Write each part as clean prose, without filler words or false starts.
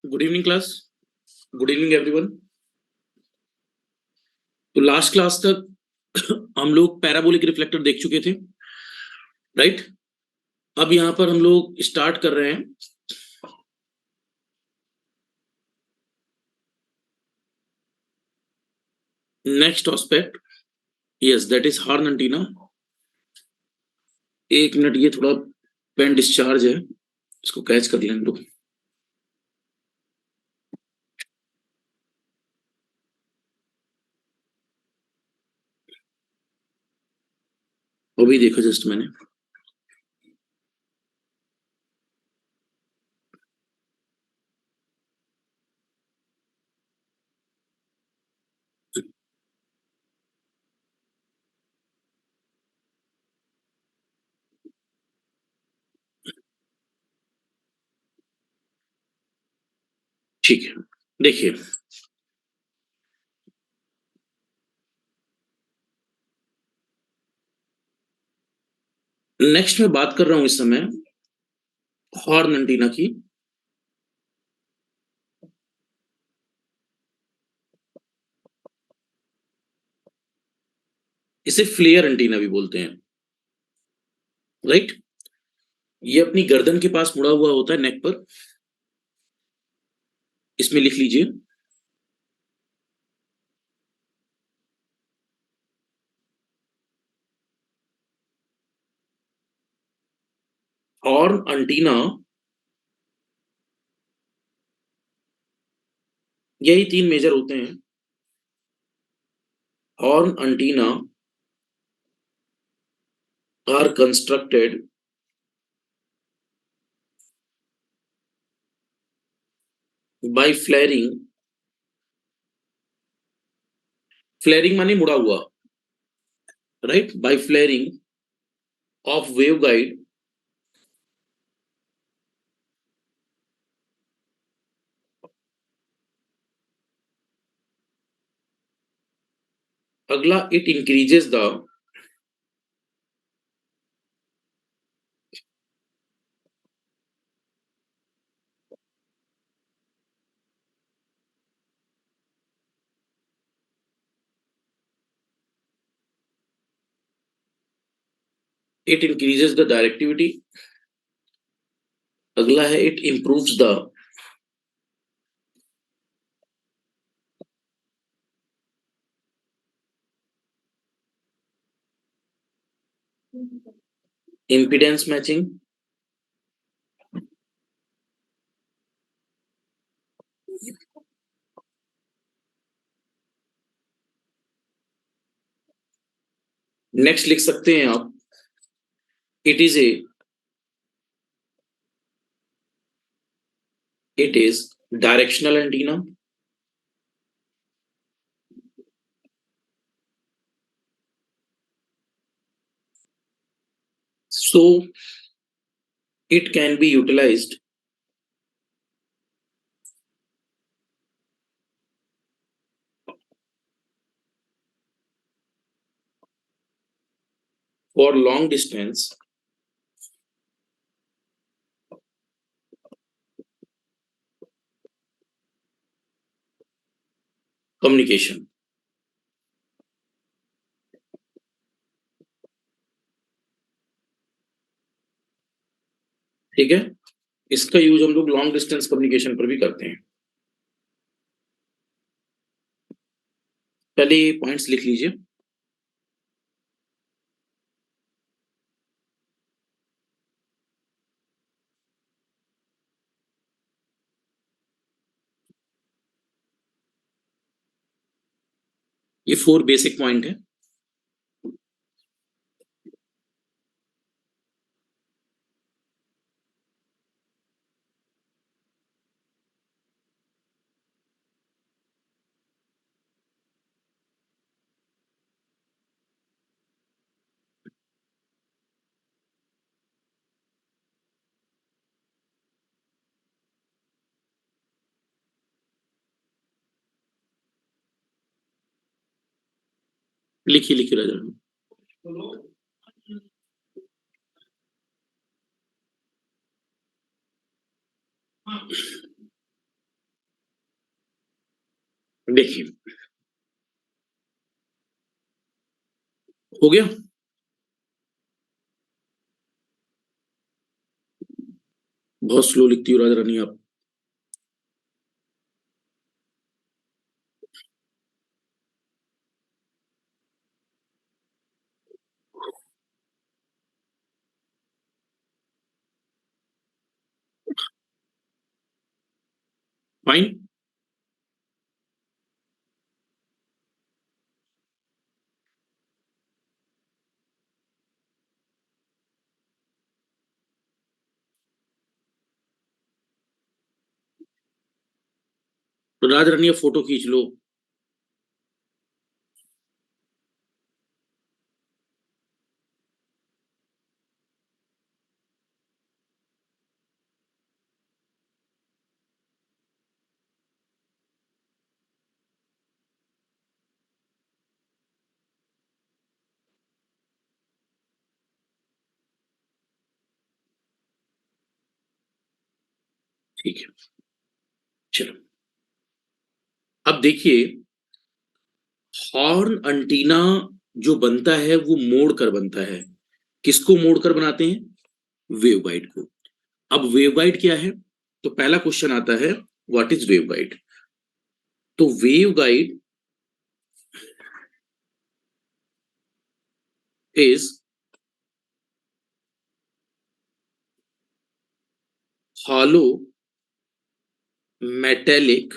Good evening class. Good evening everyone. तो last class तक हम लोग पैराबोलिक रिफ्लेक्टर देख चुके थे, राइट। अब यहां पर हम लोग स्टार्ट कर रहे हैं next aspect. Yes, that is horn antenna. एक मिनट, ये थोड़ा पेन डिस्चार्ज है, इसको कैच कर लें लोग। अभी देखो जस्ट मैंने। ठीक है, देखिए नेक्स्ट मैं बात कर रहा हूं इस समय हॉर्न एंटीना की। इसे फ्लेयर एंटीना भी बोलते हैं, राइट। ये अपनी गर्दन के पास मुड़ा हुआ होता है, नेक पर। इसमें लिख लीजिए हॉर्न एंटीना। यही तीन मेजर होते हैं। Horn antenna are constructed by flaring। Flaring माने मुड़ा हुआ, right. By flaring of waveguide अगला, it increases the it increases the directivity. अगला है it improves the impedance matching. Next लिख सकते हैं आप, it is a it is directional antenna. So it can be utilised for long distance communication. ठीक है, इसका यूज हम लोग लॉन्ग डिस्टेंस कम्युनिकेशन पर भी करते हैं। पहले पॉइंट्स लिख लीजिए। ये 4 बेसिक पॉइंट है। लिखिए लिखिए राजा। देखिए, हो गया। बहुत स्लो लिखती हो राजा रानी आप। फाइन। तो राजा रानी अब फोटो खींच लो। ठीक है, चलो। अब देखिए, हॉर्न अंटीना जो बनता है वो मोड़ कर बनता है। किसको मोड़ कर बनाते हैं? वेवगाइड को। अब वेवगाइड क्या है? तो पहला क्वेश्चन आता है, व्हाट इज वेवगाइड? तो waveguide is hollow metallic.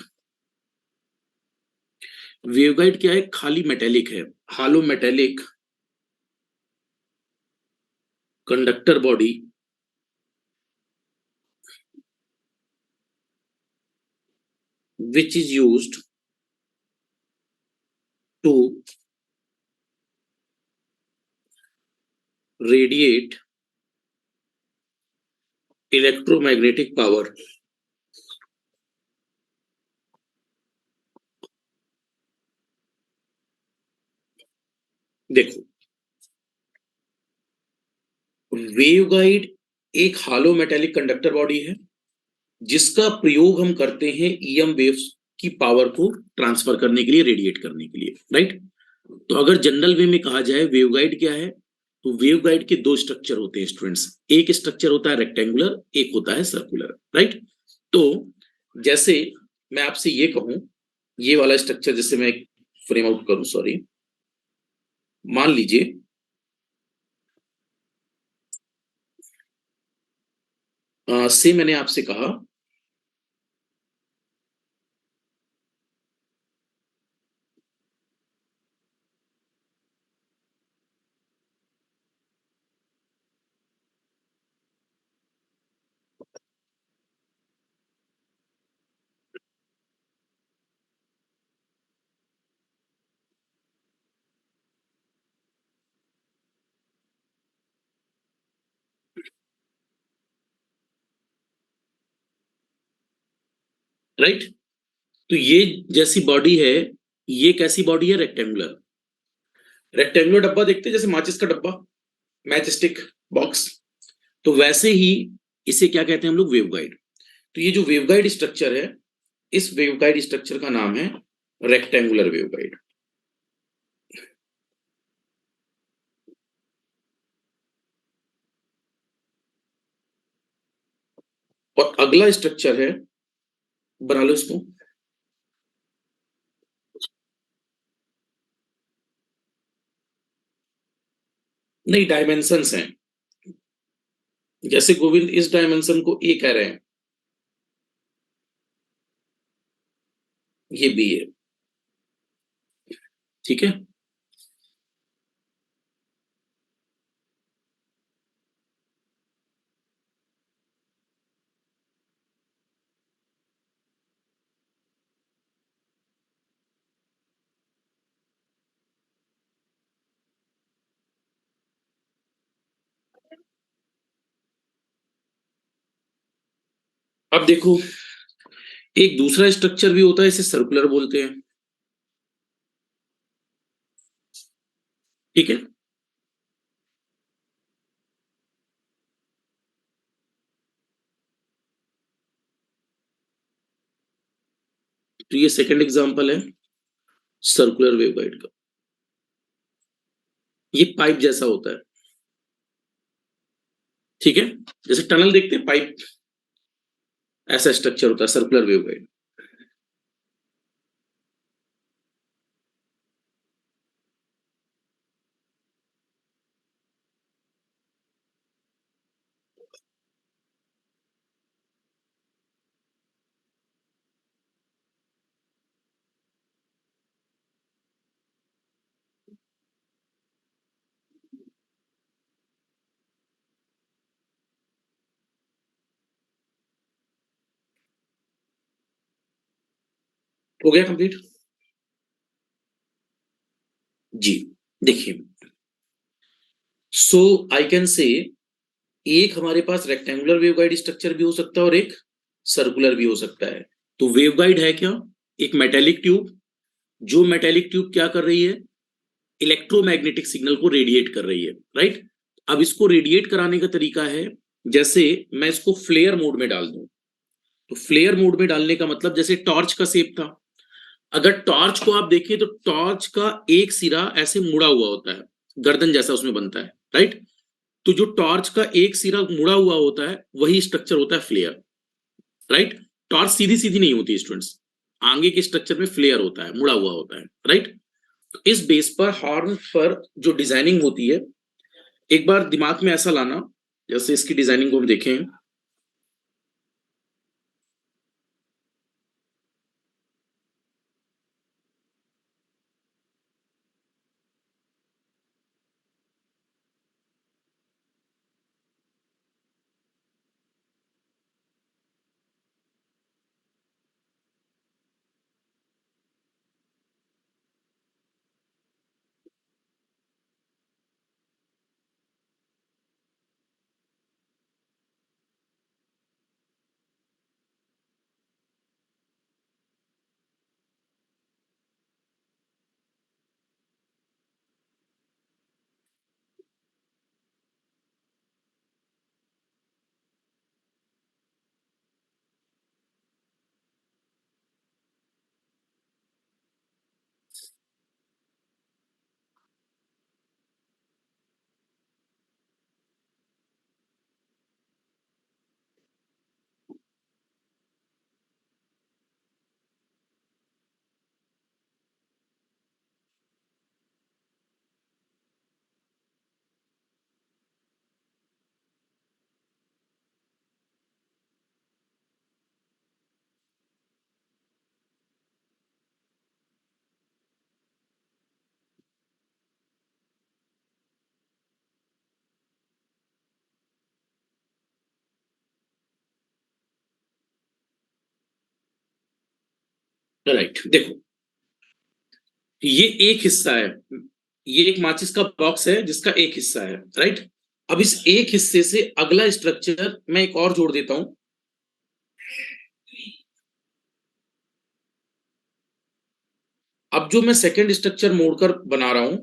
Waveguide क्या है? खाली मेटेलिक है। Hollow metallic conductor body which is used to radiate electromagnetic power। देखो, वेवगाइड एक हालो मेटेलिक कंडक्टर बॉडी है जिसका प्रयोग हम करते हैं ईएम वेव्स की पावर को ट्रांसफर करने के लिए, रेडिएट करने के लिए, राइट। तो अगर जनरल वे में कहा जाए वेवगाइड क्या है, तो वेवगाइड के दो स्ट्रक्चर होते हैं स्टूडेंट्स। एक स्ट्रक्चर होता है रेक्टेंगुलर, एक होता है सर्कुलर, राइट। तो जैसे मैं आपसे ये कहूं, ये वाला स्ट्रक्चर जैसे मैं फ्रेम आउट करूं, सॉरी, मान लीजिए से मैंने आपसे कहा राइट। तो ये जैसी बॉडी है, ये कैसी बॉडी है? रेक्टेंगुलर। रेक्टेंगुलर डब्बा देखते हैं जैसे माचिस का डब्बा, मैच स्टिक बॉक्स, तो वैसे ही इसे क्या कहते हैं हम लोग? वेवगाइड। तो ये जो वेवगाइड स्ट्रक्चर है, इस वेवगाइड स्ट्रक्चर का नाम है रेक्टेंगुलर वेवगाइड। और अगला स्ट्रक्चर है, बना लो इसको। नहीं, डायमेंशंस हैं। जैसे गोविंद इस डायमेंशन को ए कह रहे हैं, ये बी है, ठीक है। अब देखो, एक दूसरा स्ट्रक्चर भी होता है, इसे सर्कुलर बोलते हैं, ठीक है। तो ये सेकंड एग्जांपल है सर्कुलर वेवगाइड का। ये पाइप जैसा होता है, ठीक है, जैसे टनल देखते हैं पाइप, ऐसा स्ट्रक्चर होता है सर्कुलर वेवगाइड। हो गया कंप्लीट? जी, देखिए, सो आई कैन से एक हमारे पास रेक्टेंगुलर वेवगाइड स्ट्रक्चर भी हो सकता है और एक सर्कुलर भी हो सकता है। तो वेवगाइड है क्या? एक मेटेलिक ट्यूब, जो मेटेलिक ट्यूब क्या कर रही है, इलेक्ट्रोमैग्नेटिक सिग्नल को रेडिएट कर रही है, राइट। अब इसको रेडिएट कराने का तरीका है, जैसे मैं इसको फ्लेयर मोड में डाल दूं, तो फ्लेयर मोड में डालने का मतलब जैसे टॉर्च का शेप था, अगर टॉर्च को आप देखें तो टॉर्च का एक सिरा ऐसे मुड़ा हुआ होता है, गर्दन जैसा उसमें बनता है, राइट। तो जो टॉर्च का एक सिरा मुड़ा हुआ होता है वही स्ट्रक्चर होता है फ्लेयर, राइट। टॉर्च सीधी सीधी नहीं होती स्टूडेंट्स, आगे के स्ट्रक्चर में फ्लेयर होता है, मुड़ा हुआ होता है, राइट। तो इस बेस पर हॉर्न पर जो डिजाइनिंग होती है, एक बार दिमाग में ऐसा लाना, जैसे इसकी डिजाइनिंग को हम देखें, राइट, देखो, ये एक हिस्सा है, ये एक माचिस का बॉक्स है जिसका एक हिस्सा है, राइट। अब इस एक हिस्से से अगला स्ट्रक्चर मैं एक और जोड़ देता हूं। अब जो मैं सेकंड स्ट्रक्चर मोड़कर बना रहा हूं,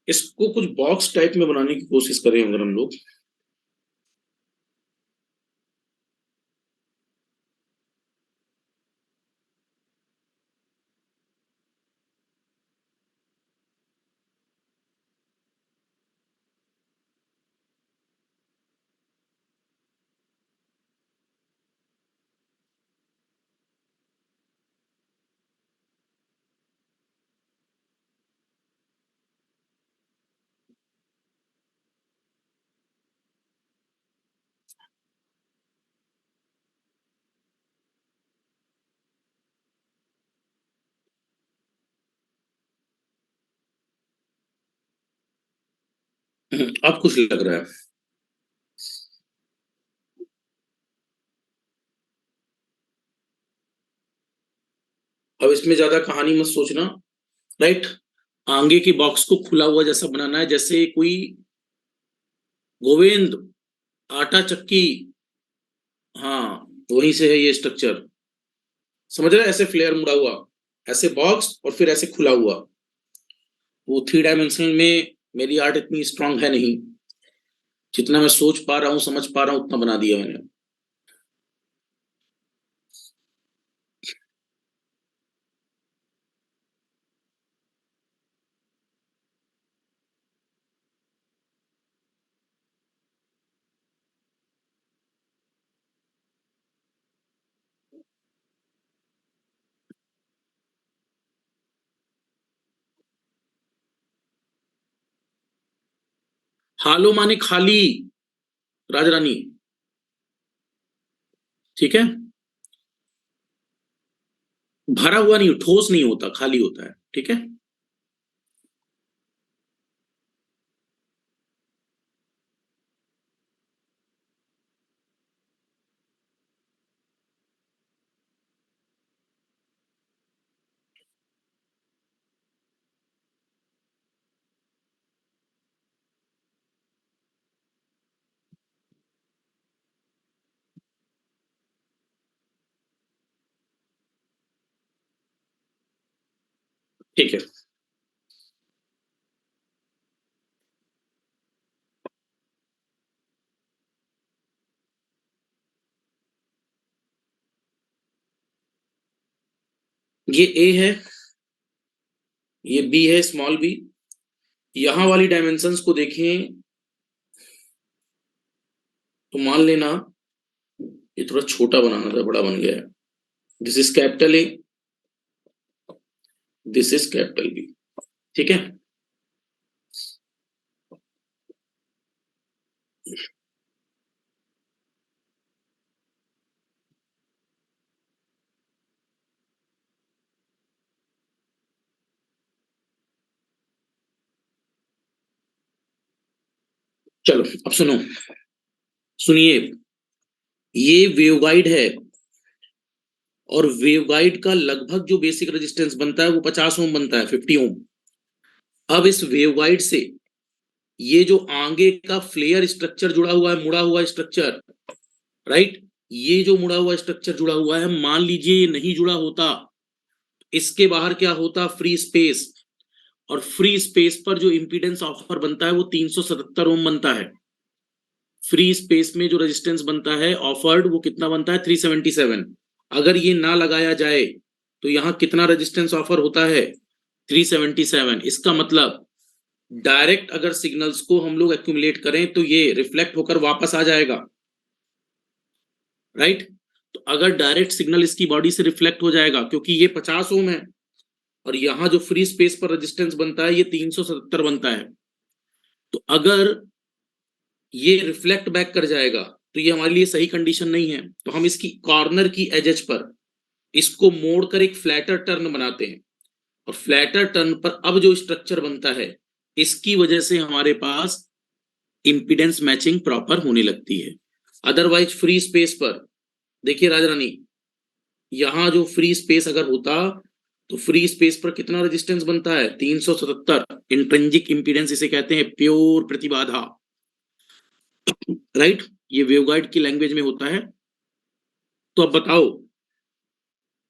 इसको कुछ बॉक्स टाइप में बनाने की कोशिश करें अगर हम लोग, अब कुछ लग रहा है। अब इसमें ज्यादा कहानी मत सोचना, राइट। आगे की बॉक्स को खुला हुआ जैसा बनाना है, जैसे कोई गोविंद आटा चक्की, हाँ वहीं से है ये स्ट्रक्चर, समझ रहे हैं? ऐसे फ्लेयर मुड़ा हुआ, ऐसे बॉक्स और फिर ऐसे खुला हुआ। वो 3 डायमेंशन में मेरी आर्ट इतनी स्ट्रांग है नहीं, जितना मैं सोच पा रहा हूँ समझ पा रहा हूँ उतना बना दिया मैंने। हालो माने खाली, राजरानी, ठीक है। भरा हुआ नहीं, ठोस नहीं होता, खाली होता है, ठीक है। ठीक है, ये ए है, ये बी है, स्मॉल बी। यहां वाली डायमेंशंस को देखें तो मान लेना ये थोड़ा छोटा बनाना था, बड़ा बन गया है। This is capital A, this is capital B, ठीक है। चलो अब सुनो, सुनिए, ये वेवगाइड है, और वेवगाइड का लगभग जो बेसिक रेजिस्टेंस बनता है वो 50 ओम बनता है, 50 ओम। अब इस वेवगाइड से ये जो आगे का फ्लेयर स्ट्रक्चर जुड़ा हुआ है, मुड़ा हुआ स्ट्रक्चर, राइट, ये जो मुड़ा हुआ स्ट्रक्चर जुड़ा हुआ है, मान लीजिए ये नहीं जुड़ा होता, इसके बाहर क्या होता, फ्री स्पेस। और फ्री स्पेस पर जो इंपीडेंस ऑफर बनता है वो 377 ओम बनता है। फ्री स्पेस में जो रेजिस्टेंस बनता है ऑफर्ड, वो कितना बनता है, 377। अगर ये ना लगाया जाए तो यहां कितना रेजिस्टेंस ऑफर होता है, 377। इसका मतलब डायरेक्ट अगर सिग्नल्स को हम लोग एक्यूमुलेट करें तो ये रिफ्लेक्ट होकर वापस आ जाएगा, राइट। तो अगर डायरेक्ट सिग्नल इसकी बॉडी से रिफ्लेक्ट हो जाएगा, क्योंकि ये 50 ओम है और यहाँ जो फ्री स्पेस पर रेजिस्टेंस बनता है ये 377 बनता है, तो अगर ये रिफ्लेक्ट बैक कर जाएगा तो ये हमारे लिए सही कंडीशन नहीं है। तो हम इसकी कॉर्नर की एजेज पर इसको मोड़कर एक फ्लैटर टर्न बनाते हैं, और फ्लैटर टर्न पर अब जो स्ट्रक्चर बनता है, इसकी वजह से हमारे पास इंपीडेंस मैचिंग प्रॉपर होने लगती है। अदरवाइज फ्री स्पेस पर देखिए राजरानी, यहां जो फ्री स्पेस अगर होता तो फ्री स्पेस पर कितना रेजिस्टेंस बनता है, 377। इंट्रिंसिक इंपीडेंस इसे कहते हैं, प्योर प्रतिबाधा, राइट। ये वेवगाइड की लैंग्वेज में होता है। तो अब बताओ,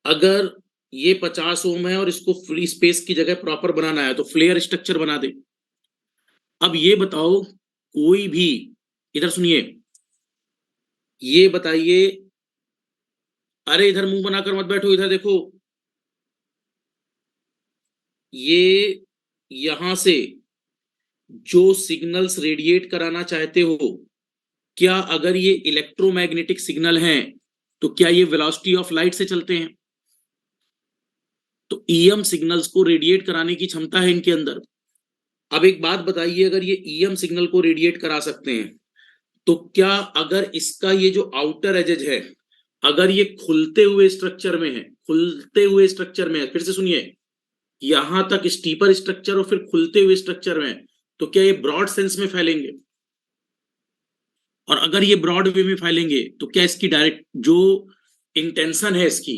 अगर ये 50 ओम है और इसको फ्री स्पेस की जगह प्रॉपर बनाना है तो फ्लेयर स्ट्रक्चर बना दे, अब ये बताओ, कोई भी, इधर सुनिए, ये बताइए, अरे इधर मुंह बनाकर मत बैठो, इधर देखो, ये यहां से जो सिग्नल्स रेडिएट कराना चाहते हो, क्या अगर ये इलेक्ट्रोमैग्नेटिक सिग्नल हैं तो क्या ये वेलोसिटी ऑफ लाइट से चलते हैं? तो ईएम सिग्नल्स को रेडिएट कराने की क्षमता है इनके अंदर। अब एक बात बताइए, अगर ये ईएम सिग्नल को रेडिएट करा सकते हैं, तो क्या अगर इसका ये जो आउटर एजेज है, अगर ये खुलते हुए स्ट्रक्चर में है, खुलते हुए स्ट्रक्चर में है, फिर से सुनिए, यहां तक स्टीपर स्ट्रक्चर और फिर खुलते हुए स्ट्रक्चर में, तो क्या ये ब्रॉड सेंस में फैलेंगे? और अगर ये ब्रॉड वे में फैलेंगे तो क्या इसकी डायरेक्ट जो इंटेंशन है इसकी,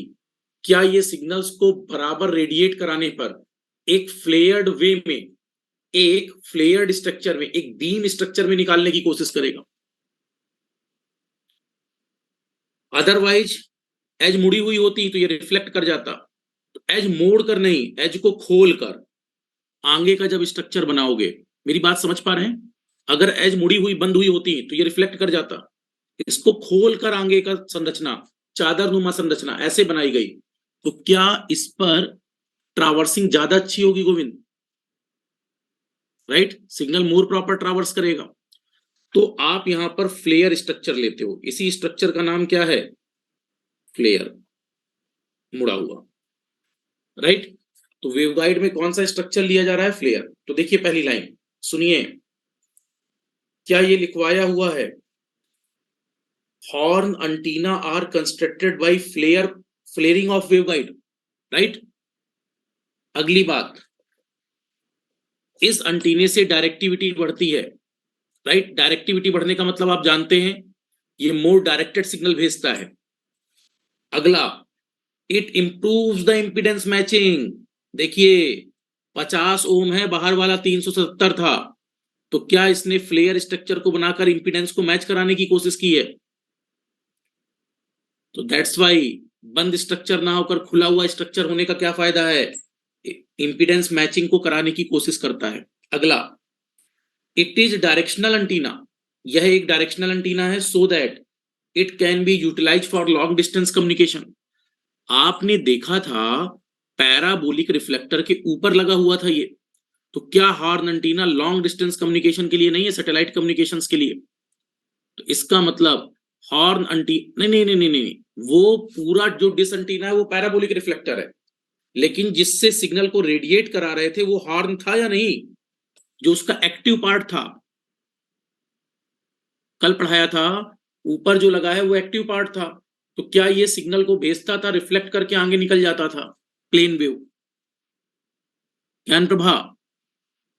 क्या ये सिग्नल्स को बराबर रेडिएट कराने पर एक फ्लेयर्ड वे में, एक फ्लेयर्ड स्ट्रक्चर में, एक बीम स्ट्रक्चर में निकालने की कोशिश करेगा? अदरवाइज एज मुड़ी हुई होती तो ये रिफ्लेक्ट कर जाता। तो एज मोड़ कर नहीं, एज को खोल कर आगे का जब स्ट्रक्चर बनाओगे, मेरी बात समझ पा रहे हैं? अगर एज मुड़ी हुई बंद हुई होती तो ये रिफ्लेक्ट कर जाता। इसको खोल कर आगे का संरचना, चादर नुमा संरचना ऐसे बनाई गई, तो क्या इस पर ट्रावर्सिंग ज्यादा अच्छी होगी गोविंद? राइट, सिग्नल मोर प्रॉपर ट्रावर्स करेगा। तो आप यहां पर फ्लेयर स्ट्रक्चर लेते हो, इसी स्ट्रक्चर का नाम क्या है? फ्लेयर, मुड़ा हुआ। राइट, तो वेवगाइड में कौन सा स्ट्रक्चर लिया जा रहा है? फ्लेयर। तो देखिए पहली लाइन सुनिए, क्या ये लिखवाया हुआ है, horn antenna are constructed by flaring of waveguide, right. अगली बात, इस अंटीने से डायरेक्टिविटी बढ़ती है, राइट। डायरेक्टिविटी बढ़ने का मतलब आप जानते हैं, ये मोर डायरेक्टेड सिग्नल भेजता है। अगला, it improves the impedance matching. देखिए 50 ओम है, बाहर वाला 370 था, तो क्या इसने फ्लेयर स्ट्रक्चर को बनाकर इंपीडेंस को मैच कराने की कोशिश की है? तो दैट्स वाई बंद स्ट्रक्चर ना होकर खुला हुआ स्ट्रक्चर होने का क्या फायदा है? इंपीडेंस मैचिंग को कराने की कोशिश करता है। अगला, इट इज डायरेक्शनल एंटीना, यह एक डायरेक्शनल एंटीना है, so that it can be utilize for long distance communication. आपने देखा था पैराबोलिक रिफ्लेक्टर के ऊपर लगा हुआ था ये, तो क्या horn antenna long distance communication के लिए नहीं है, सैटेलाइट कम्युनिकेशंस के लिए? तो इसका मतलब हॉर्न एंटी नहीं नहीं नहीं नहीं नहीं, वो पूरा जो डिस एंटीना है वो पैराबोलिक रिफ्लेक्टर है, लेकिन जिससे सिग्नल को रेडिएट करा रहे थे वो हॉर्न था या नहीं? जो उसका एक्टिव पार्ट था, कल पढ़ाया था, ऊपर जो लगा है वो एक्टिव पार्ट था। तो क्या ये सिग्नल को भेजता था, रिफ्लेक्ट करके आगे निकल जाता था, प्लेन वेव, ज्ञान प्रभा,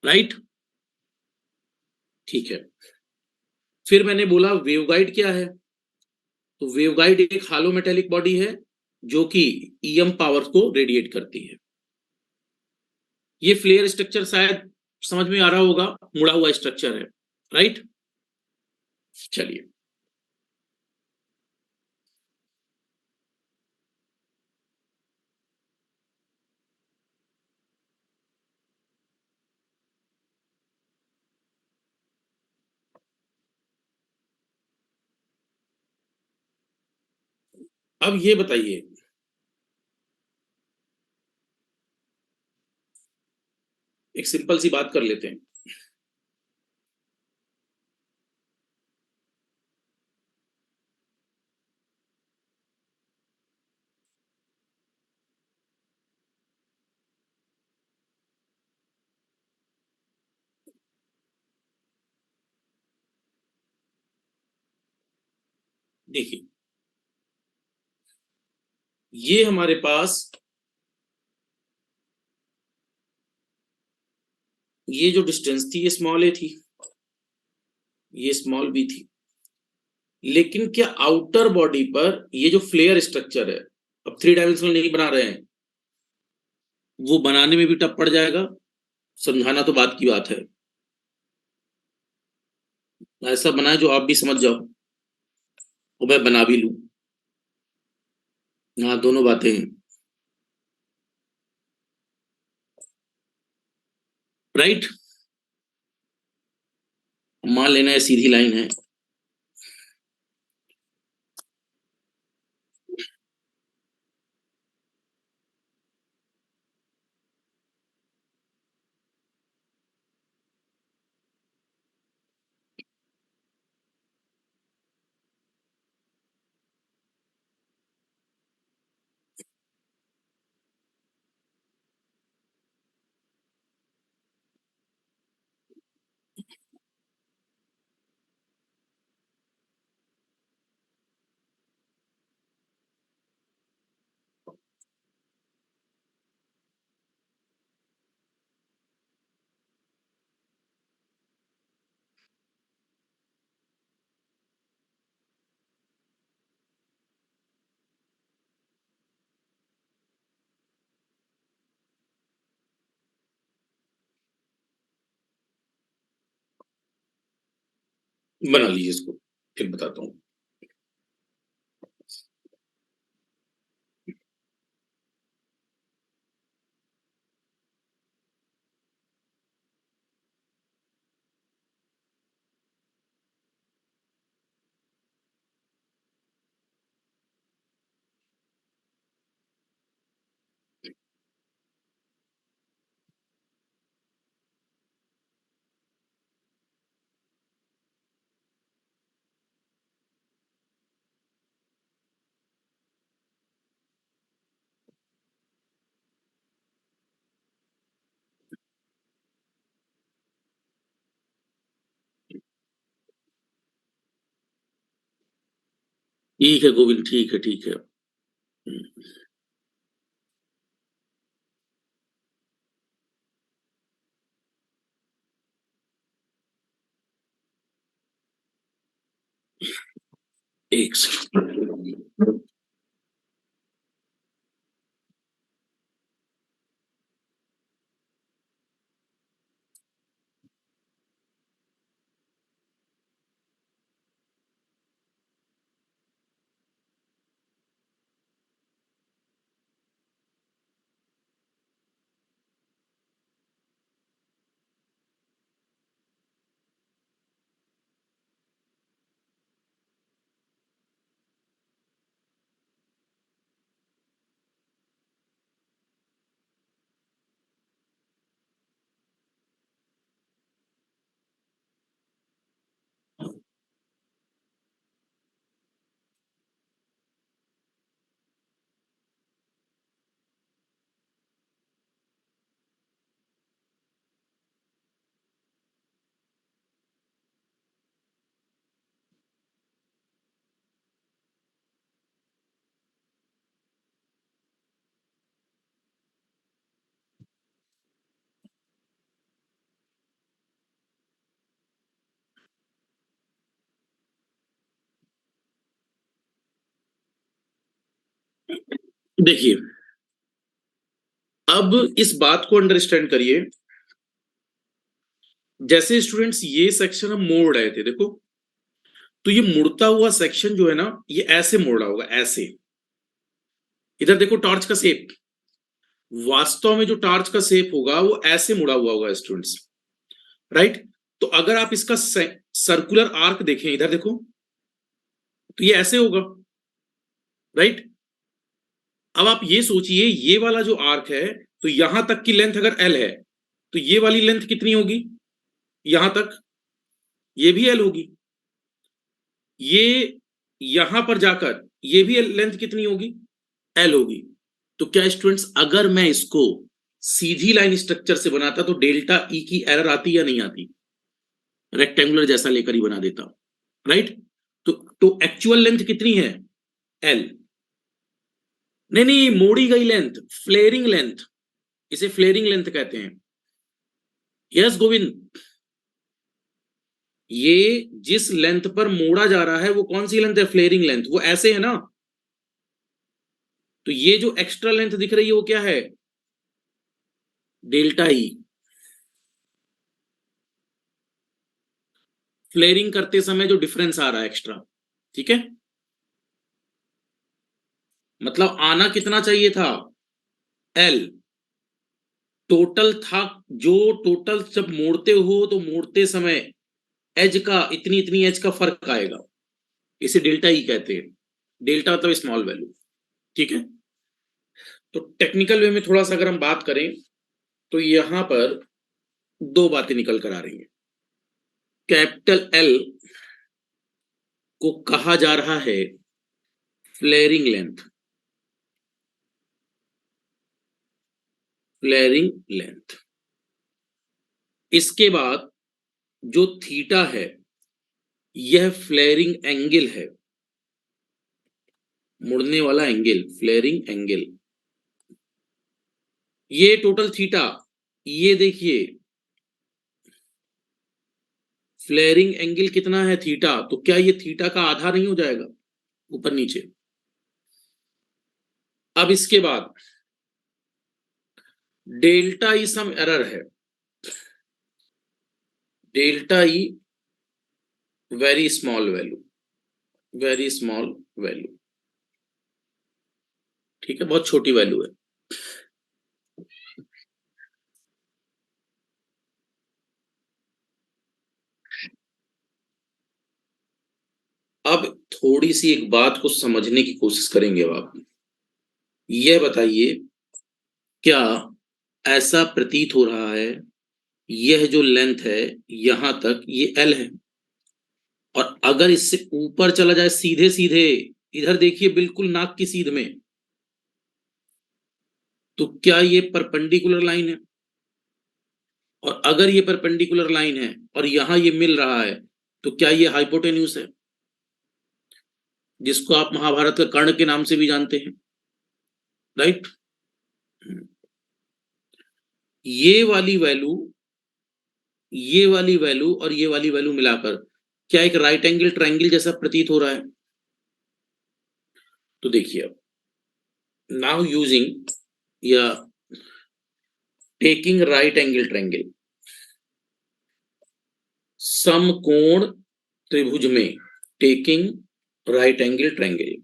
राइट। ठीक है, फिर मैंने बोला वेवगाइड क्या है? तो वेवगाइड एक हालो मेटेलिक बॉडी है जो कि ईएम पावर को रेडिएट करती है। ये फ्लेयर स्ट्रक्चर शायद समझ में आ रहा होगा, मुड़ा हुआ स्ट्रक्चर है, राइट। चलिए, अब ये बताइए, एक सिंपल सी बात कर लेते हैं। देखिए, ये हमारे पास ये जो डिस्टेंस थी ये स्मॉल ए थी, ये स्मॉल बी थी, लेकिन क्या आउटर बॉडी पर ये जो फ्लेयर स्ट्रक्चर है, अब थ्री डायमेंशनल नहीं बना रहे हैं, वो बनाने में भी टफ पड़ जाएगा, समझाना तो बात की बात है, ऐसा बनाए जो आप भी समझ जाओ और मैं बना भी लूं। हाँ, दोनों बातें हैं, राइट। मान लेना है सीधी लाइन है, बना लीजिए इसको, फिर बताता हूँ। ठीक है गोविंद, ठीक है, ठीक है। एक सेकंड। देखिए, अब इस बात को अंडरस्टैंड करिए। जैसे स्टूडेंट्स ये सेक्शन हम मोड़ रहे थे, देखो, तो ये मुड़ता हुआ सेक्शन जो है ना, ये ऐसे मोड़ रहा होगा, ऐसे। इधर देखो टॉर्च का शेप, वास्तव में जो टॉर्च का शेप होगा वो ऐसे मुड़ा हुआ होगा स्टूडेंट्स, राइट। तो अगर आप इसका सर्कुलर आर्क देखें, इधर देखो, तो ये ऐसे होगा, राइट। अब आप ये सोचिए, ये वाला जो आर्क है, तो यहां तक की लेंथ अगर एल है, तो ये वाली लेंथ कितनी होगी, यहां तक, ये भी एल होगी। ये यहां पर जाकर ये भी लेंथ कितनी होगी, एल होगी। तो क्या स्टूडेंट्स, अगर मैं इसको सीधी लाइन स्ट्रक्चर से बनाता तो डेल्टा ई की एरर आती या नहीं आती, रेक्टेंगुलर जैसा लेकर ही बना देता, राइट। तो एक्चुअल लेंथ कितनी है, एल। नहीं नहीं, मोड़ी गई लेंथ, फ्लेयरिंग लेंथ, इसे फ्लेयरिंग लेंथ कहते हैं। यस गोविंद, ये जिस लेंथ पर मोड़ा जा रहा है वो कौन सी लेंथ है, फ्लेयरिंग लेंथ, वो ऐसे है ना। तो ये जो एक्स्ट्रा लेंथ दिख रही है वो क्या है, डेल्टा ई। फ्लेयरिंग करते समय जो डिफरेंस आ रहा है एक्स्ट्रा, ठीक है। मतलब आना कितना चाहिए था, एल। टोटल था, जो टोटल जब मोड़ते हो तो मोड़ते समय एज का इतनी इतनी एज का फर्क आएगा, इसे डेल्टा ई कहते हैं। डेल्टा मतलब स्मॉल वैल्यू, ठीक है। तो टेक्निकल वे में थोड़ा सा अगर हम बात करें तो यहां पर दो बातें निकल कर आ रही हैं। कैपिटल एल को कहा जा रहा है फ्लेयरिंग लेंथ, फ्लेयरिंग लेंथ। इसके बाद जो थीटा है यह फ्लेयरिंग एंगल है, मुड़ने वाला एंगल, फ्लेयरिंग एंगल। ये टोटल थीटा, ये देखिए फ्लेयरिंग एंगल कितना है थीटा, तो क्या ये थीटा का आधा नहीं हो जाएगा ऊपर नीचे। अब इसके बाद डेल्टा ई सम एरर है, delta E very small value, very small value, ठीक है, बहुत छोटी वैल्यू है। अब थोड़ी सी एक बात को समझने की कोशिश करेंगे। अब आप यह बताइए, क्या ऐसा प्रतीत हो रहा है यह जो लेंथ है यहां तक ये एल है, और अगर इससे ऊपर चला जाए सीधे सीधे, इधर देखिए बिल्कुल नाक की सीध में, तो क्या ये परपेंडिकुलर लाइन है? और अगर ये परपेंडिकुलर लाइन है और यहां ये मिल रहा है, तो क्या ये हाइपोटेन्यूस है, जिसको आप महाभारत का कर्ण के नाम से भी जानते हैं, राइट। ये वाली वैल्यू, ये वाली वैल्यू और ये वाली वैल्यू मिलाकर क्या एक राइट एंगल ट्रायंगल जैसा प्रतीत हो रहा है? तो देखिए अब, नाउ यूजिंग या टेकिंग राइट एंगल ट्रायंगल, समकोण त्रिभुज में taking right angle triangle,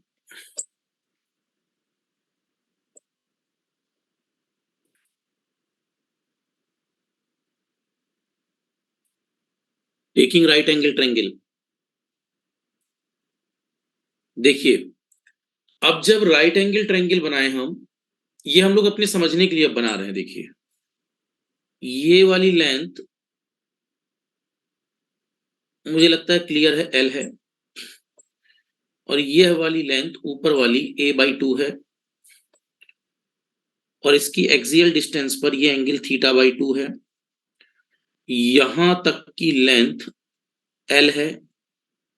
taking right angle triangle, देखिए अब जब राइट एंगल ट्रायंगल बनाए हम, ये हम लोग अपने समझने के लिए अब बना रहे हैं। देखिए ये वाली लेंथ मुझे लगता है क्लियर है, एल है, और यह वाली लेंथ ऊपर वाली a/2 है, और इसकी एक्सियल डिस्टेंस पर यह एंगल θ/2 है। यहां तक की लेंथ एल है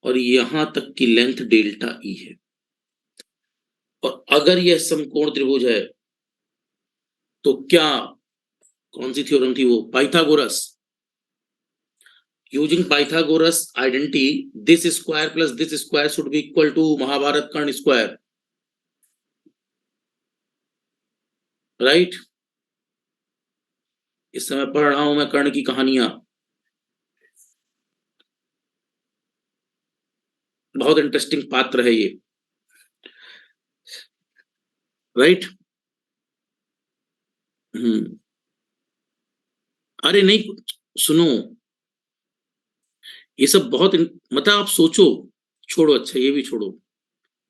और यहां तक की लेंथ डेल्टा ई है। और अगर यह समकोण त्रिभुज है तो क्या, कौन सी थ्योरम थी वो, Pythagoras, using Pythagoras identity, this square plus this square should be equal to Mahabharat Karna square, right. इस समय पढ़ रहा हूं मैं कर्ण की कहानियां, बहुत इंटरेस्टिंग पात्र है ये, राइट। अरे नहीं, सुनो, ये सब बहुत मतलब आप सोचो, छोड़ो, अच्छा ये भी छोड़ो,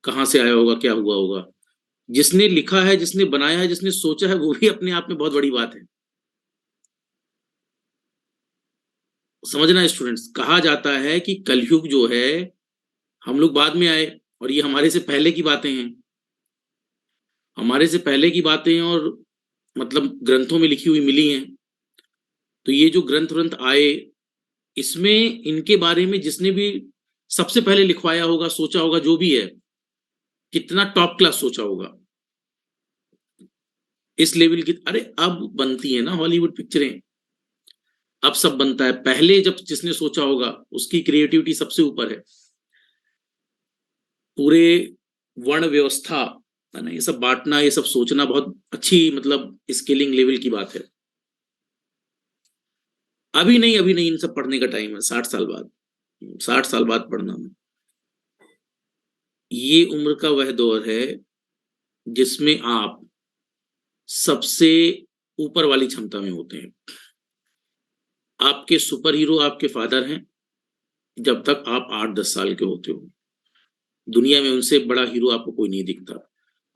कहां से आया होगा, क्या हुआ होगा, जिसने लिखा है, जिसने बनाया है, जिसने सोचा है, वो भी अपने आप में बहुत बड़ी बात है। समझना स्टूडेंट्स, कहा जाता है कि कलयुग जो है, हम लोग बाद में आए और ये हमारे से पहले की बातें हैं, हमारे से पहले की बातें, और मतलब ग्रंथों में लिखी हुई मिली हैं। तो ये जो ग्रंथ ग्रंथ आए, इसमें इनके बारे में जिसने भी सबसे पहले लिखवाया होगा, सोचा होगा, जो भी है, कितना टॉप क्लास सोचा होगा इस लेवल की। अरे अब बनती है ना हॉलीवुड पिक्चरें, अब सब बनता है, पहले जब जिसने सोचा होगा उसकी क्रिएटिविटी सबसे ऊपर है। पूरे वर्ण व्यवस्था है ना, ये सब बांटना, ये सब सोचना बहुत अच्छी, मतलब स्केलिंग लेवल की बात है। अभी नहीं, अभी नहीं, इन सब पढ़ने का टाइम है 60 साल बाद, 60 साल बाद पढ़ना। ये उम्र का वह दौर है जिसमें आप सबसे ऊपर वाली क्षमता में होते हैं। आपके सुपर हीरो आपके फादर हैं, जब तक आप 8-10 साल के होते हो। दुनिया में उनसे बड़ा हीरो आपको कोई नहीं दिखता।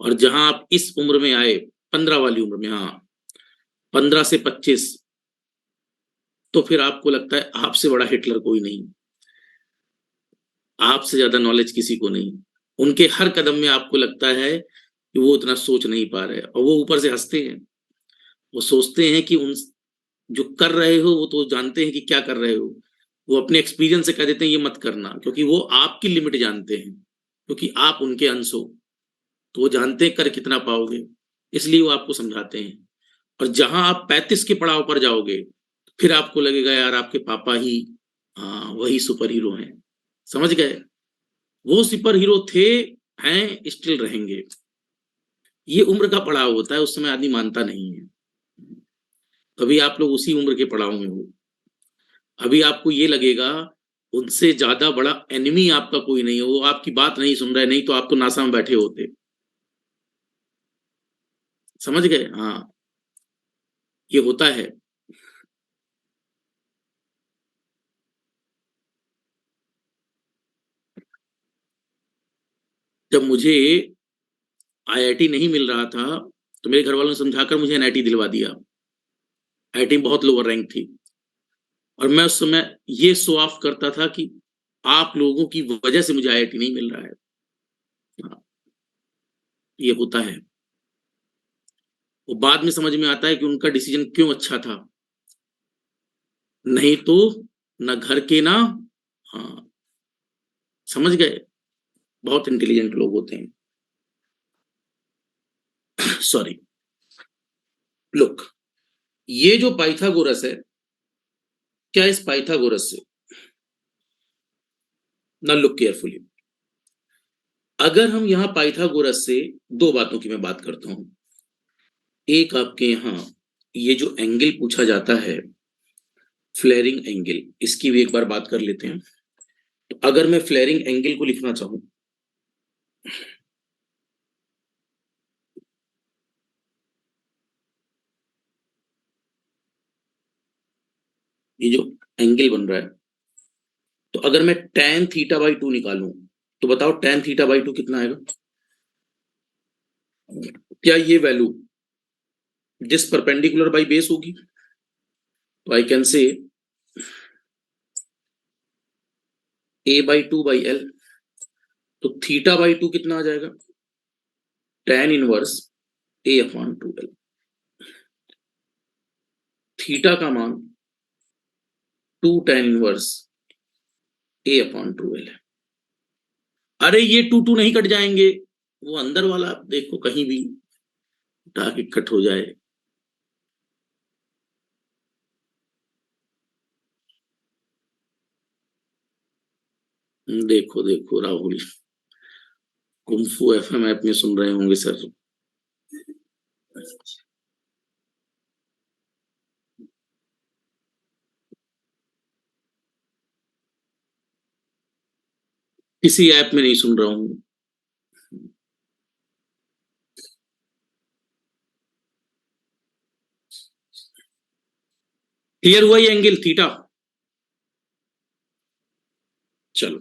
और जहां आप इस उम्र में आए, 15 वाली उम्र में, हाँ 15 से 25, तो फिर आपको लगता है आपसे बड़ा हिटलर कोई नहीं, आपसे ज्यादा नॉलेज किसी को नहीं। उनके हर कदम में आपको लगता है कि वो उतना सोच नहीं पा रहे, और वो ऊपर से हंसते हैं। वो सोचते हैं कि उन जो कर रहे हो वो तो जानते हैं कि क्या कर रहे हो। वो अपने एक्सपीरियंस से कह देते हैं ये मत करना, क्योंकि वो आपकी लिमिट जानते हैं, क्योंकि आप उनके अंश हो। तो वो जानते हैं कर कितना पाओगे, इसलिए वो आपको समझाते हैं। और जहां आप 35 के पड़ाव पर जाओगे, फिर आपको लगेगा यार आपके पापा ही, हाँ वही सुपर हीरो हैं। समझ गए? वो सुपर हीरो थे, हैं, स्टिल रहेंगे। ये उम्र का पड़ाव होता है, उस समय आदमी मानता नहीं है। अभी आप लोग उसी उम्र के पड़ाव में हो। अभी आपको ये लगेगा उनसे ज्यादा बड़ा एनिमी आपका कोई नहीं है, वो आपकी बात नहीं सुन रहे, नहीं तो आप तो नासा में बैठे होते। समझ गए? हाँ, ये होता है। जब मुझे आईआईटी नहीं मिल रहा था, तो मेरे घर वालों ने समझाकर मुझे एनआईटी दिलवा दिया। आईआईटी में बहुत लोअर रैंक थी, और मैं उस समय ये शो ऑफ करता था कि आप लोगों की वजह से मुझे आईआईटी नहीं मिल रहा है। हाँ, ये होता है। वो बाद में समझ में आता है कि उनका डिसीजन क्यों अच्छा था। नहीं तो ना घर के ना, हाँ, समझ गए? बहुत इंटेलिजेंट लोग होते हैं। सॉरी। लुक, ये जो पाइथागोरस है, क्या इस पाइथागोरस से, ना लुक केयरफुली, अगर हम यहां पाइथागोरस से दो बातों की मैं बात करता हूं। एक, आपके यहां ये जो एंगल पूछा जाता है, फ्लेयरिंग एंगल, इसकी भी एक बार बात कर लेते हैं। तो अगर मैं फ्लेयरिंग एंगल को लिखना चाहूं, ये जो एंगल बन रहा है, तो अगर मैं tan θ/2 निकालूं, तो बताओ tan θ/2 कितना आएगा? क्या ये वैल्यू जिस परपेंडिकुलर बाई बेस होगी? तो आई कैन से a/2/l। तो θ/2 कितना आ जाएगा? tan inverse a/2l। थीटा का मान 2 tan इनवर्स a/2l है। अरे ये 2 नहीं कट जाएंगे, वो अंदर वाला देखो कहीं भी ताकि कट हो जाए। देखो देखो राहुल, कुंफू एफएम ऐप में सुन रहे होंगे सर। किसी ऐप में नहीं सुन रहा हूं। क्लियर हुआ ये एंगल थीटा? चलो,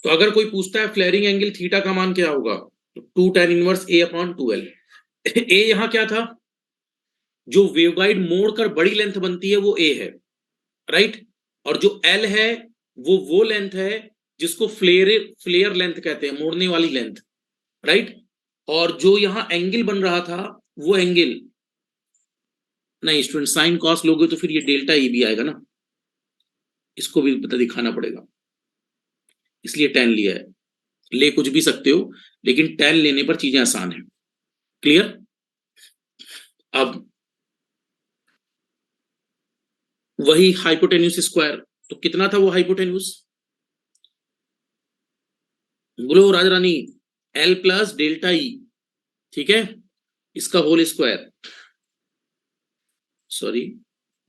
तो अगर कोई पूछता है फ्लेयरिंग एंगल थीटा का मान क्या होगा, तो 2 tan इनवर्स a/2l। ए यहां क्या था? जो वेवगाइड मोड़कर बड़ी लेंथ बनती है वो ए है, राइट। और जो एल है वो लेंथ है जिसको फ्लेयर फ्लेयर लेंथ कहते हैं, मोड़ने वाली लेंथ, राइट। और जो यहां एंगल बन रहा था, वो एंगल, नहीं स्टूडेंट, साइन कॉस लोगे तो फिर ये डेल्टा ई भी आएगा ना, इसको भी पता दिखाना पड़ेगा, इसलिए tan लिया है। ले कुछ भी सकते हो, लेकिन tan लेने पर चीजें आसान है। क्लियर? अब वही हाइपोटेन्यूस स्क्वायर, तो कितना था वो हाइपोटेन्यूस? बोलो राजा रानी, एल प्लस डेल्टा ई, ठीक है, इसका whole square. Sorry,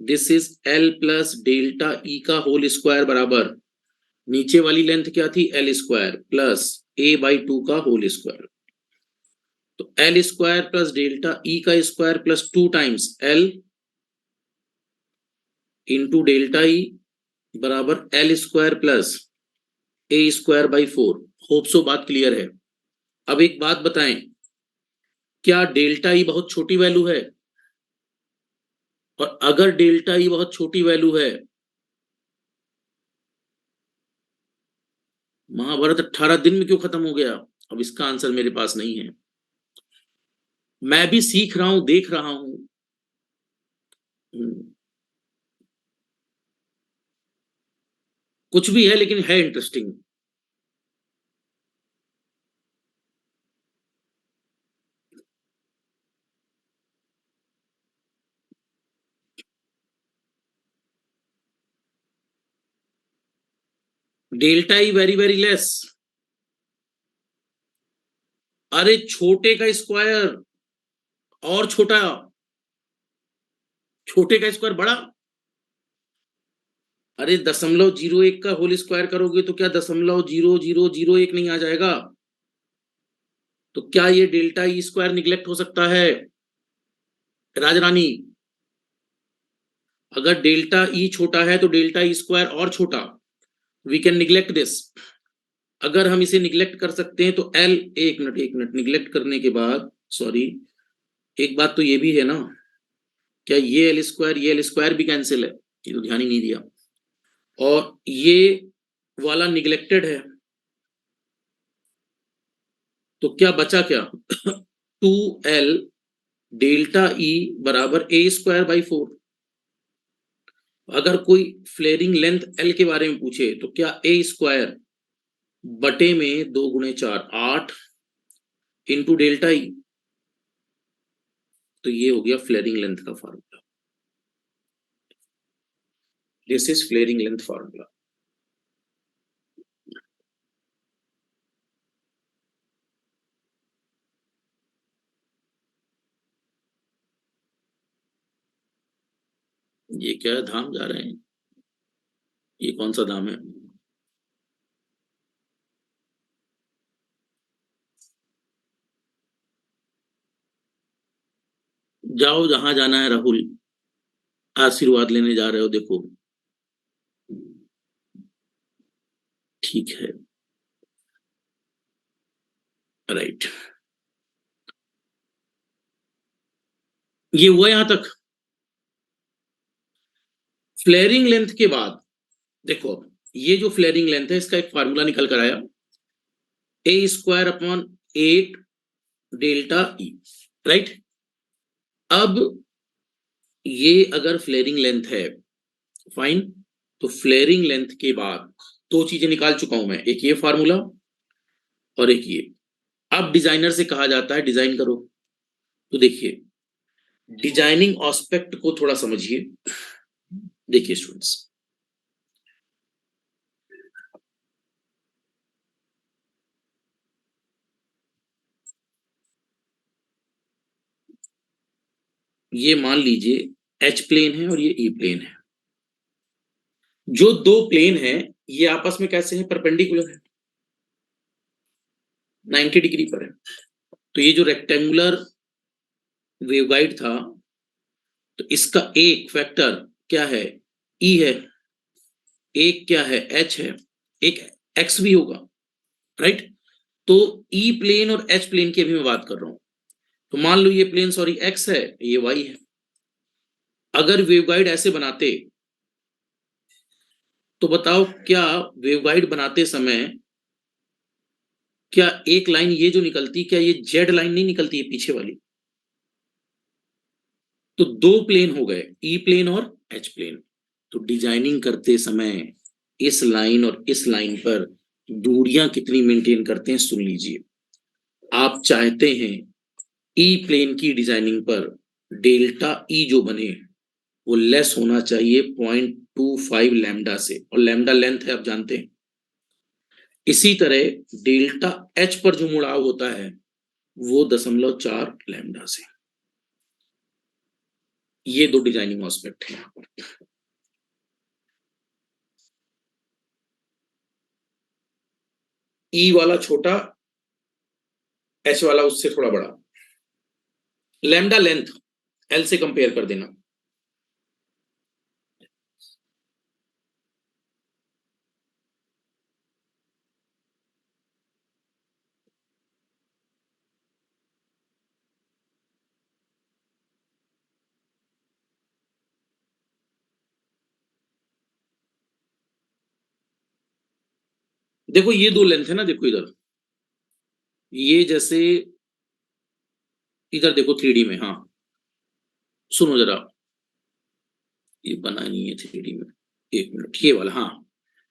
this is L plus delta E का होल स्क्वायर बराबर, नीचे वाली लेंथ क्या थी? एल स्क्वायर प्लस a/2 का होल स्क्वायर। तो L square plus delta E का square plus 2 times L into delta E बराबर L square plus A square by 4। Hope so बात क्लियर है। अब एक बात बताएं, क्या डेल्टा ई बहुत छोटी वैल्यू है? और अगर डेल्टा ई बहुत छोटी वैल्यू है, महाभारत 18 दिन में क्यों खत्म हो गया? अब इसका आंसर मेरे पास नहीं है। मैं भी सीख रहा हूं, देख रहा हूं। कुछ भी है लेकिन है interesting. Delta E very very less. अरे छोटे का स्क्वायर और छोटा, छोटे का स्क्वायर बड़ा। अरे 0.01 का होल स्क्वायर करोगे तो क्या 0.0001 नहीं आ जाएगा? तो क्या ये डेल्टा ई स्क्वायर निगलेक्ट हो सकता है राजरानी? अगर डेल्टा ई छोटा है तो डेल्टा ई स्क्वायर और छोटा। We can neglect this. अगर हम इसे निगलेक्ट कर सकते हैं तो एल, एक मिनट निगलेक्ट करने के बाद, सॉरी, एक बात तो ये भी है ना, क्या ये एल स्क्वायर भी कैंसिल है? ये तो ध्यान ही नहीं दिया। और ये वाला निगलेक्टेड है, तो क्या बचा क्या? 2l डेल्टा ई बराबर ए स्क्वायर बाई 4। अगर कोई फ्लेयरिंग लेंथ एल के बारे में पूछे तो क्या ए स्क्वायर बटे में 2 × 4 8 इंटू डेल्टा ई। तो ये हो गया फ्लेयरिंग लेंथ का formula. This is flaring length formula. ये क्या है, धाम जा रहे हैं? ये कौन सा धाम है? जाओ जहां जाना है राहुल, आशीर्वाद लेने जा रहे हो देखो। ठीक है, राइट। ये हुआ यहां तक। फ्लेयरिंग लेंथ के बाद देखो, ये जो फ्लेयरिंग लेंथ है इसका एक फार्मूला निकल कर आया, A square upon 8 delta E, right. अब ये अगर फ्लेयरिंग लेंथ है, फाइन, तो फ्लेयरिंग लेंथ के बाद दो चीजें निकाल चुका हूं मैं, एक ये फार्मूला और एक ये। अब डिजाइनर से कहा जाता है डिजाइन करो। तो देखिए, डिजाइनिंग एस्पेक्ट को थोड़ा समझिए। देखिए स्टूडेंट्स, ये मान लीजिए एच प्लेन है और ये ई प्लेन है। जो दो प्लेन है ये आपस में कैसे हैं? परपेंडिकुलर है, 90 डिग्री पर है। तो ये जो रेक्टेंगुलर वेवगाइड था, तो इसका एक फैक्टर क्या है? ई है। एक क्या है? एच है। एक एक्स भी होगा, राइट। तो ई प्लेन और एच प्लेन की अभी मैं बात कर रहा हूं। तो मान लो ये प्लेन, सॉरी, एक्स है, ये वाई है। अगर वेवगाइड ऐसे बनाते तो बताओ, क्या वेवगाइड बनाते समय क्या एक लाइन ये जो निकलती, क्या ये जेड लाइन नहीं निकलती है पीछे वाली? तो दो प्लेन हो गए, ई प्लेन और एच प्लेन। तो डिजाइनिंग करते समय इस लाइन और इस लाइन पर दूरियां कितनी मेंटेन करते हैं सुन लीजिए। आप चाहते हैं ई प्लेन की डिजाइनिंग पर डेल्टा ई जो बने वो लेस होना चाहिए 0.25 लैम्डा से, और लैम्डा लेंथ है आप जानते हैं। इसी तरह डेल्टा एच पर जो मुड़ाव होता है वो 0.4 लैम्डा से। ये दो डिजाइनिंग एस्पेक्ट है यहाँ पर। ई वाला छोटा, एच वाला उससे थोड़ा बड़ा। लैम्डा लेंथ एल से कंपेयर कर देना। देखो ये दो लेंथ है ना, देखो इधर, ये जैसे इधर देखो 3D में, हाँ सुनो जरा, ये बना नहीं है 3D में, एक मिनट, ये वाला, हाँ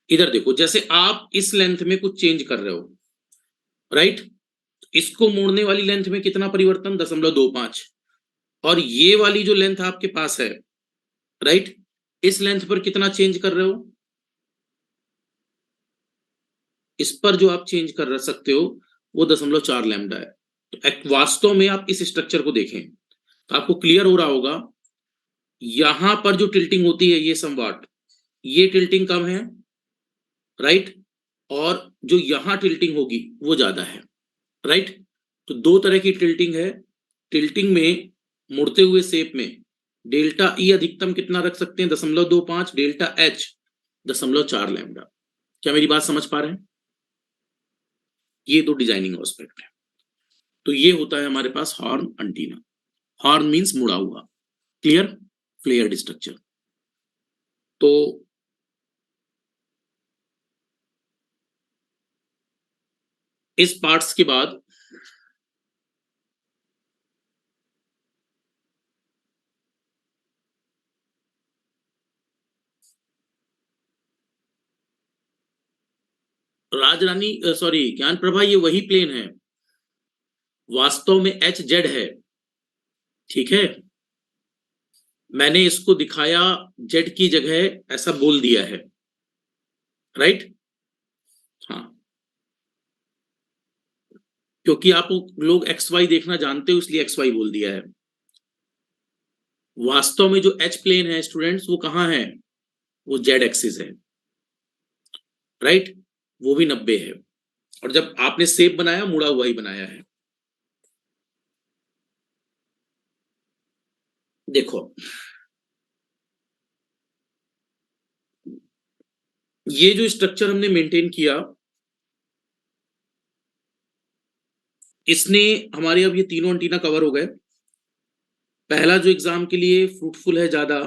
इधर देखो, जैसे आप इस लेंथ में कुछ चेंज कर रहे हो, राइट, इसको मोड़ने वाली लेंथ में कितना परिवर्तन, 0.25, और ये वाली जो लेंथ आपके पास है, राइट, इस लेंथ पर कितना चेंज कर रहे हो, इस पर जो आप चेंज कर सकते हो वो 0.4 लैम्डा है। तो वास्तव में आप इस स्ट्रक्चर को देखें तो आपको क्लियर हो रहा होगा, यहां पर जो टिल्टिंग होती है ये समवाट, ये टिल्टिंग कम है, राइट, और जो यहां टिल्टिंग होगी वो ज्यादा है, राइट। तो दो तरह की टिल्टिंग है, टिल्टिंग में मुड़ते हुए शेप में डेल्टा ई अधिकतम कितना रख सकते हैं, 0.25, डेल्टा एच 0.4 लैम्डा। क्या मेरी बात समझ पा रहे हैं? ये तो डिजाइनिंग एस्पेक्ट है। तो ये होता है हमारे पास हॉर्न एंटीना, हॉर्न मींस मुड़ा हुआ, क्लियर, फ्लेयर्ड स्ट्रक्चर। तो इस पार्ट्स के बाद राजरानी, सॉरी ज्ञान प्रभा, ये वही प्लेन है, वास्तव में एच जेड है, ठीक है, मैंने इसको दिखाया जेड की जगह ऐसा बोल दिया है, राइट, हाँ, क्योंकि आप लोग एक्स वाई देखना जानते हो इसलिए एक्स वाई बोल दिया है। वास्तव में जो एच प्लेन है स्टूडेंट्स, वो कहाँ है, वो जेड एक्सिस है, राइट, वो भी 90 है, और जब आपने शेप बनाया मुड़ा हुआ ही बनाया है। देखो ये जो स्ट्रक्चर हमने मेंटेन किया, इसने हमारे, अब ये तीनों एंटीना कवर हो गए। पहला जो एग्जाम के लिए फ्रूटफुल है ज्यादा,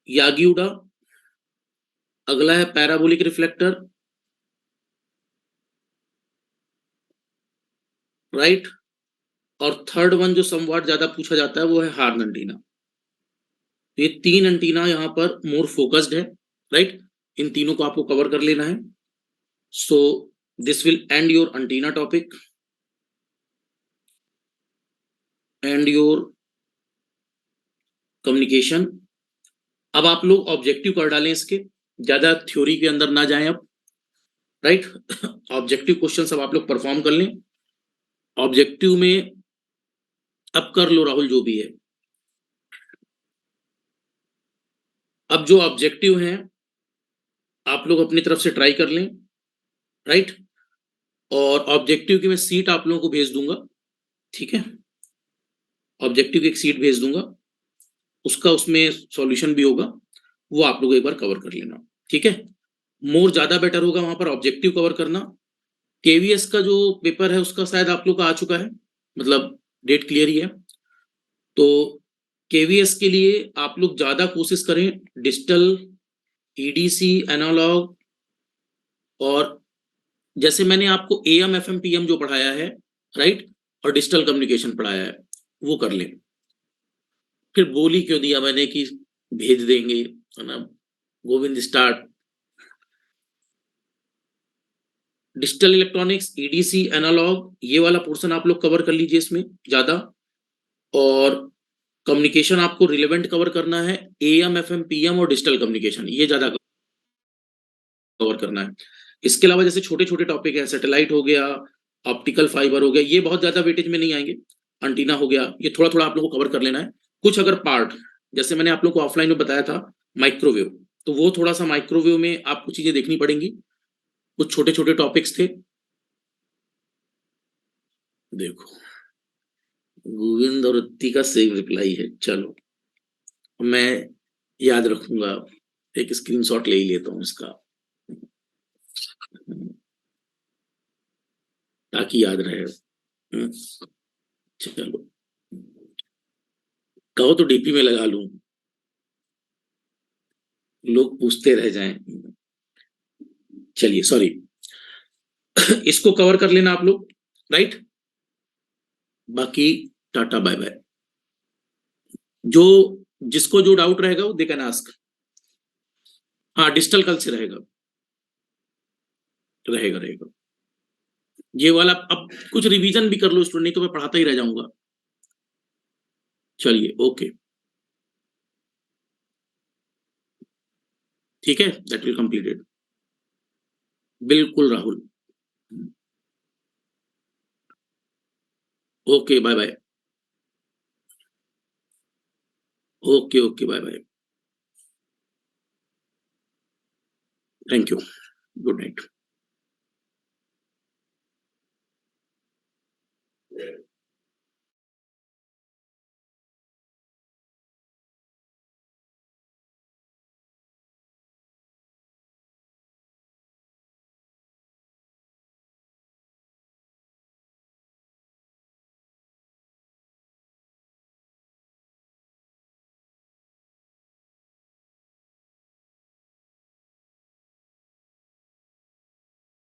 यागी-उडा, अगला है पैराबोलिक रिफ्लेक्टर, राइट, और थर्ड वन जो समवॉट ज्यादा पूछा जाता है वो है हार्न एंटीना। ये तीन एंटीना यहाँ पर मोर फोकस्ड है, राइट, इन तीनों को आपको कवर कर लेना है। So this will and your antenna topic and your communication. अब आप लोग ऑब्जेक्टिव कर डालें इसके, ज्यादा थ्योरी के अंदर ना जाएं अब, राइट। ऑब्जेक्टिव क्वेश्चन सब आप लोग परफॉर्म कर लें। ऑब्जेक्टिव में अब कर लो राहुल जो भी है, अब जो ऑब्जेक्टिव हैं आप लोग अपनी तरफ से ट्राई कर लें, राइट, और ऑब्जेक्टिव की मैं सीट आप लोगों को भेज दूंगा, ठीक है, ऑब्जेक्टिव की एक सीट भेज दूंगा, उसका उसमें सॉल्यूशन भी होगा, वो आप लोग एक बार कवर कर लेना, ठीक है। मोर ज्यादा बेटर होगा वहां पर ऑब्जेक्टिव कवर करना। केवीएस का जो पेपर है उसका शायद आप लोग का आ चुका है, मतलब डेट क्लियर ही है। तो केवीएस के लिए आप लोग ज्यादा कोशिश करें डिजिटल, ईडीसी, एनालॉग, और जैसे मैंने आपको एएम एफएम पीएम जो पढ़ाया है, राइट, और डिजिटल कम्युनिकेशन पढ़ाया है, वो कर लें। फिर बोली क्यों दिया मैंने कि भेज देंगे, है ना, Govind start, digital electronics, EDC, analog, ये वाला पोर्शन आप लोग कवर कर लीजिए इसमें ज्यादा, और कम्युनिकेशन आपको रिलेवेंट कवर करना है, एएम एफएम पीएम और डिजिटल कम्युनिकेशन ये ज्यादा कवर करना है। इसके अलावा जैसे छोटे छोटे टॉपिक है, सैटेलाइट हो गया, ऑप्टिकल फाइबर हो गया, ये बहुत ज्यादा वेटेज में नहीं आएंगे, एंटीना हो गया, ये थोड़ा थोड़ा आप लोगों को कवर कर लेना है। कुछ अगर पार्ट, जैसे मैंने आप लोगों को ऑफलाइन में बताया था माइक्रोवेव, तो वो थोड़ा सा माइक्रोवेव में आपको चीजें देखनी पड़ेंगी, कुछ छोटे छोटे टॉपिक्स थे। देखो गोविंद और रत्ती का सेम रिप्लाई है, चलो मैं याद रखूंगा, एक स्क्रीनशॉट ले ही लेता हूँ इसका ताकि याद रहे। चलो कहो तो डीपी में लगा लूं, लोग पूछते रह जाएं। चलिए सॉरी इसको कवर कर लेना आप लोग, राइट। बाकी टाटा बाय बाय। जो जिसको जो डाउट रहेगा वो दे कैन आस्क। हाँ डिजिटल कल से रहेगा रहेगा रहेगा ये वाला। अब कुछ रिवीजन भी कर लो स्टूडेंट, नहीं तो मैं पढ़ाता ही रह जाऊंगा। चलिए ओके, ठीक है, दैट विल कंप्लीटेड। बिल्कुल Rahul. Okay bye bye. Okay okay bye bye. Thank you. Good night.